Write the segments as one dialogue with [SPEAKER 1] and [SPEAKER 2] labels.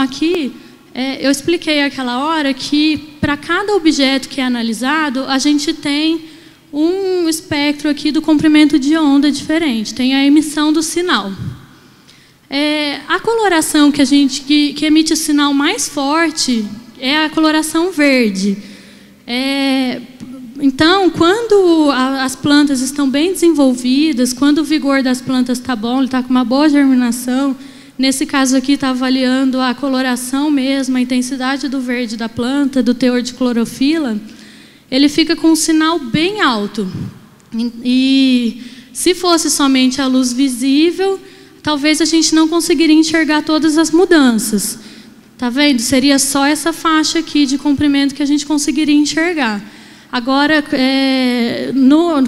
[SPEAKER 1] aqui eu expliquei aquela hora que para cada objeto que é analisado, a gente tem um espectro aqui do comprimento de onda diferente, tem a emissão do sinal. A coloração que emite o sinal mais forte é a coloração verde. Então, quando as plantas estão bem desenvolvidas, quando o vigor das plantas está bom, ele está com uma boa germinação, nesse caso aqui está avaliando a coloração mesmo, a intensidade do verde da planta, do teor de clorofila, ele fica com um sinal bem alto. E se fosse somente a luz visível, talvez a gente não conseguiria enxergar todas as mudanças. Tá vendo? Seria só essa faixa aqui de comprimento que a gente conseguiria enxergar. Agora,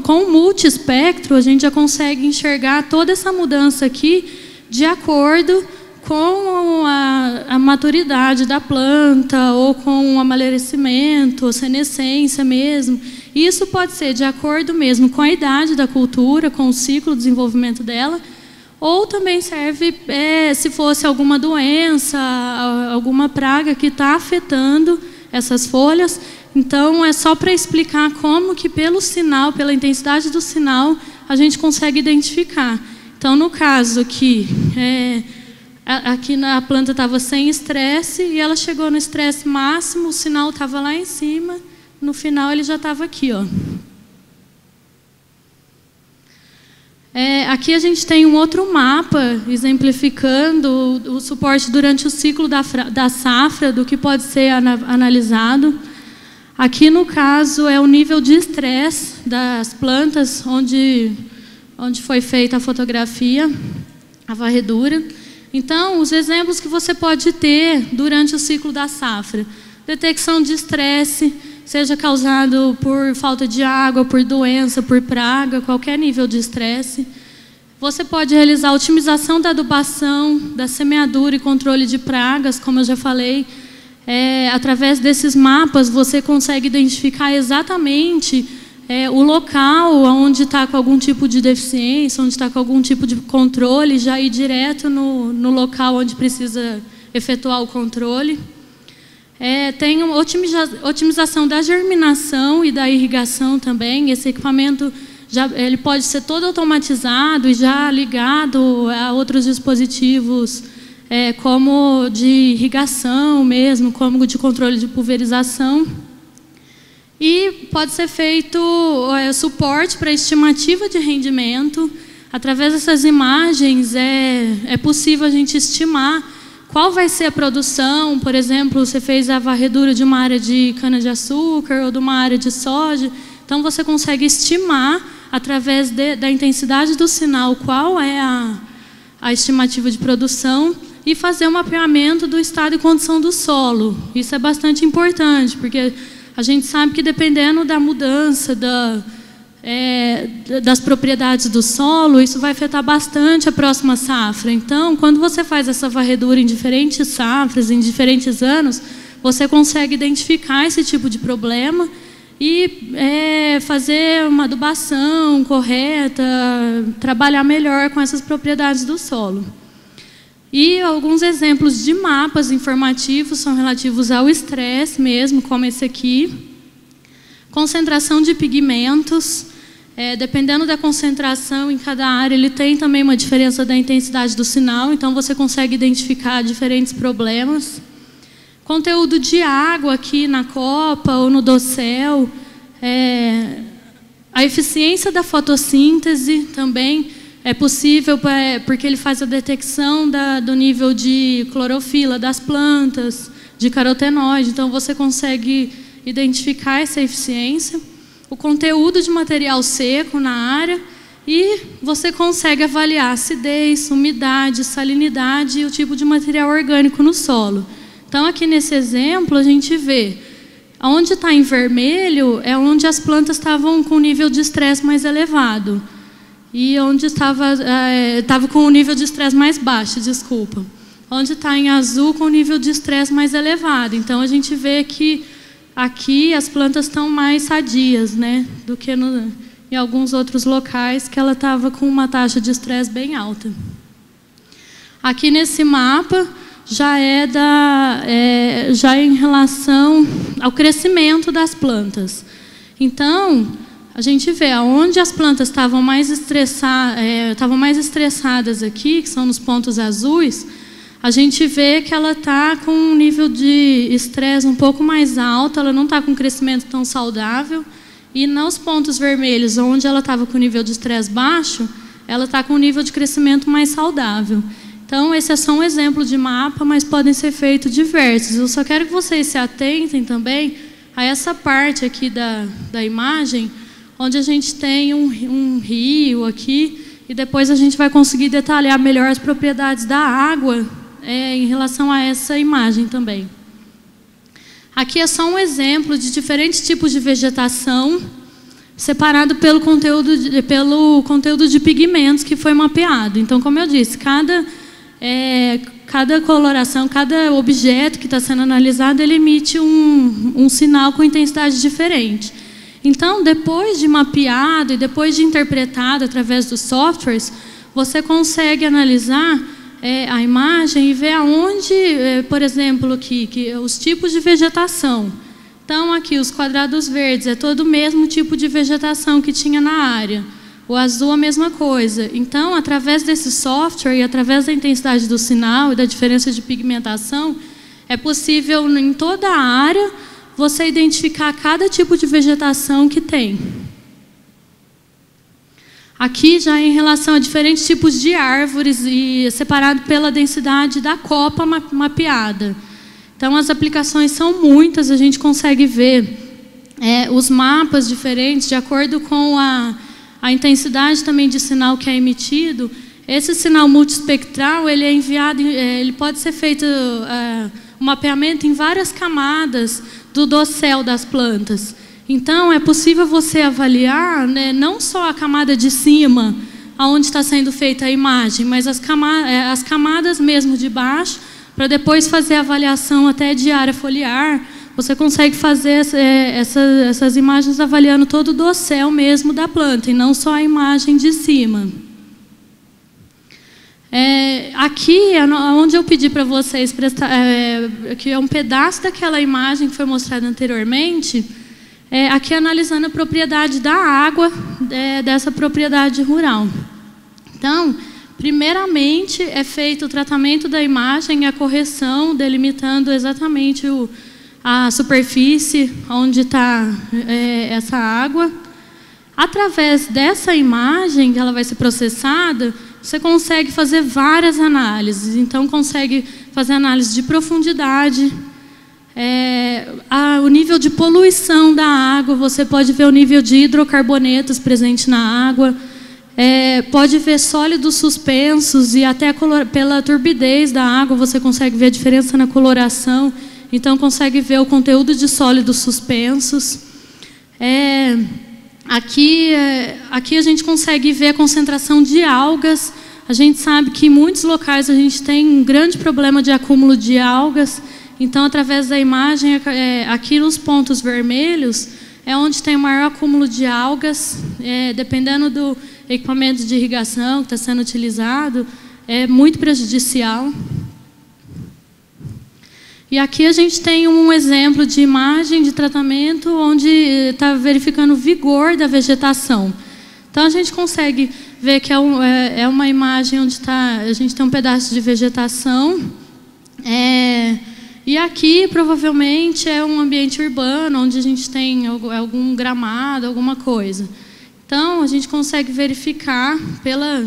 [SPEAKER 1] com o multiespectro, a gente já consegue enxergar toda essa mudança aqui de acordo com a maturidade da planta, ou com o amadurecimento, ou senescência mesmo. Isso pode ser de acordo mesmo com a idade da cultura, com o ciclo de desenvolvimento dela, ou também serve se fosse alguma doença, alguma praga que está afetando essas folhas. Então, é só para explicar como que pelo sinal, pela intensidade do sinal, a gente consegue identificar. Então, no caso aqui a planta estava sem estresse e ela chegou no estresse máximo, o sinal estava lá em cima, no final ele já estava aqui, ó. Aqui a gente tem um outro mapa exemplificando o suporte durante o ciclo da safra, do que pode ser analisado. Aqui, no caso, é o nível de estresse das plantas, onde foi feita a fotografia, a varredura. Então, os exemplos que você pode ter durante o ciclo da safra. Detecção de estresse, seja causado por falta de água, por doença, por praga, qualquer nível de estresse. Você pode realizar a otimização da adubação, da semeadura e controle de pragas, como eu já falei. Através desses mapas, você consegue identificar exatamente o local onde está com algum tipo de deficiência, onde está com algum tipo de controle, já ir direto no local onde precisa efetuar o controle. Tem uma otimização da germinação e da irrigação também. Esse equipamento ele pode ser todo automatizado e já ligado a outros dispositivos, como de irrigação mesmo, como de controle de pulverização. E pode ser feito suporte para estimativa de rendimento. Através dessas imagens, é possível a gente estimar qual vai ser a produção. Por exemplo, você fez a varredura de uma área de cana-de-açúcar ou de uma área de soja. Então, você consegue estimar, através da intensidade do sinal, qual é a estimativa de produção e fazer um mapeamento do estado e condição do solo. Isso é bastante importante, porque a gente sabe que, dependendo da mudança das propriedades do solo, isso vai afetar bastante a próxima safra. Então, quando você faz essa varredura em diferentes safras, em diferentes anos, você consegue identificar esse tipo de problema e fazer uma adubação correta, trabalhar melhor com essas propriedades do solo. E alguns exemplos de mapas informativos são relativos ao estresse mesmo, como esse aqui. Concentração de pigmentos. Dependendo da concentração em cada área, ele tem também uma diferença da intensidade do sinal, então você consegue identificar diferentes problemas. Conteúdo de água aqui na copa ou no dossel. A eficiência da fotossíntese também é possível, porque ele faz a detecção do nível de clorofila das plantas, de carotenoide, então você consegue identificar essa eficiência. O conteúdo de material seco na área, e você consegue avaliar a acidez, umidade, salinidade e o tipo de material orgânico no solo. Então, aqui nesse exemplo, a gente vê onde está em vermelho é onde as plantas estavam com o nível de estresse mais elevado. E onde estava com o nível de estresse mais baixo, desculpa. Onde está em azul, com o nível de estresse mais elevado. Então, a gente vê que aqui as plantas estão mais sadias, né, do que em alguns outros locais que ela estava com uma taxa de estresse bem alta. Aqui nesse mapa, já já é em relação ao crescimento das plantas. Então, a gente vê aonde as plantas estavam mais estressadas aqui, que são nos pontos azuis, a gente vê que ela está com um nível de estresse um pouco mais alto, ela não está com um crescimento tão saudável. E nos pontos vermelhos, onde ela estava com o nível de estresse baixo, ela está com um nível de crescimento mais saudável. Então, esse é só um exemplo de mapa, mas podem ser feitos diversos. Eu só quero que vocês se atentem também a essa parte aqui da imagem, onde a gente tem um rio aqui, e depois a gente vai conseguir detalhar melhor as propriedades da água em relação a essa imagem também. Aqui é só um exemplo de diferentes tipos de vegetação, separado pelo conteúdo de pigmentos que foi mapeado. Então, como eu disse, cada coloração, cada objeto que está sendo analisado, ele emite um sinal com intensidade diferente. Então, depois de mapeado e depois de interpretado através dos softwares, você consegue analisar a imagem e ver aonde, por exemplo, aqui, os tipos de vegetação. Então, aqui, os quadrados verdes, é todo o mesmo tipo de vegetação que tinha na área. O azul, a mesma coisa. Então, através desse software e através da intensidade do sinal e da diferença de pigmentação, é possível, em toda a área, você identificar cada tipo de vegetação que tem. Aqui, já em relação a diferentes tipos de árvores, e separado pela densidade da copa mapeada. Então, as aplicações são muitas, a gente consegue ver os mapas diferentes, de acordo com a intensidade também de sinal que é emitido. Esse sinal multiespectral, ele é enviado, ele pode ser feito um mapeamento em várias camadas do dossel das plantas. Então, é possível você avaliar, né, não só a camada de cima, onde está sendo feita a imagem, mas as camadas mesmo de baixo, para depois fazer a avaliação até de área foliar. Você consegue fazer essas imagens avaliando todo o dossel mesmo da planta, e não só a imagem de cima. Aqui é onde eu pedi para vocês prestar, que é um pedaço daquela imagem que foi mostrada anteriormente, aqui analisando a propriedade da água dessa propriedade rural. Então, primeiramente é feito o tratamento da imagem e a correção, delimitando exatamente a superfície onde está essa água. Através dessa imagem, que ela vai ser processada, você consegue fazer várias análises. Então, consegue fazer análise de profundidade, o nível de poluição da água, você pode ver o nível de hidrocarbonetos presente na água, pode ver sólidos suspensos, e até pela turbidez da água você consegue ver a diferença na coloração. Então, consegue ver o conteúdo de sólidos suspensos. Aqui a gente consegue ver a concentração de algas. A gente sabe que em muitos locais a gente tem um grande problema de acúmulo de algas. Então, através da imagem, aqui nos pontos vermelhos, é onde tem o maior acúmulo de algas. Dependendo do equipamento de irrigação que está sendo utilizado, é muito prejudicial. E aqui a gente tem um exemplo de imagem de tratamento onde está verificando o vigor da vegetação. Então, a gente consegue ver que é uma imagem onde a gente tem um pedaço de vegetação. E aqui, provavelmente, é um ambiente urbano, onde a gente tem algum gramado, alguma coisa. Então, a gente consegue verificar pela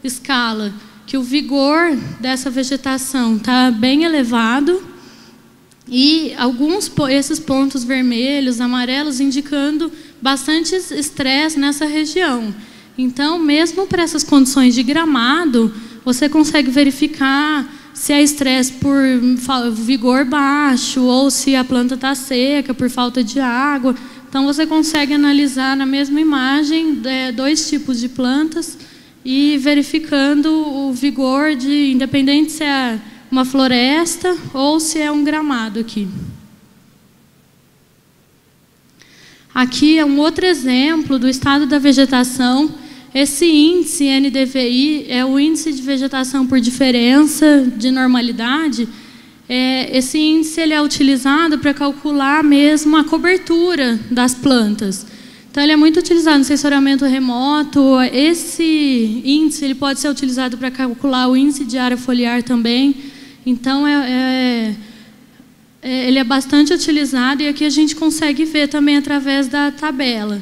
[SPEAKER 1] escala que o vigor dessa vegetação está bem elevado, e esses pontos vermelhos, amarelos, indicando bastante estresse nessa região. Então, mesmo para essas condições de gramado, você consegue verificar se é estresse por vigor baixo ou se a planta está seca por falta de água. Então, você consegue analisar na mesma imagem dois tipos de plantas e verificando o vigor independente se é uma floresta ou se é um gramado aqui. Aqui é um outro exemplo do estado da vegetação. Esse índice NDVI é o índice de vegetação por diferença de normalidade. Esse índice ele é utilizado para calcular mesmo a cobertura das plantas. Então, ele é muito utilizado no sensoriamento remoto. Esse índice ele pode ser utilizado para calcular o índice de área foliar também. Então, ele é bastante utilizado, e aqui a gente consegue ver também através da tabela.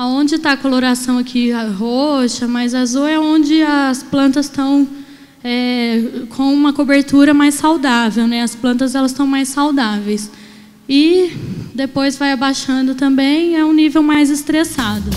[SPEAKER 1] Onde está a coloração aqui roxa, mais azul, é onde as plantas estão com uma cobertura mais saudável, né? As plantas elas estão mais saudáveis. E depois vai abaixando também, é um nível mais estressado.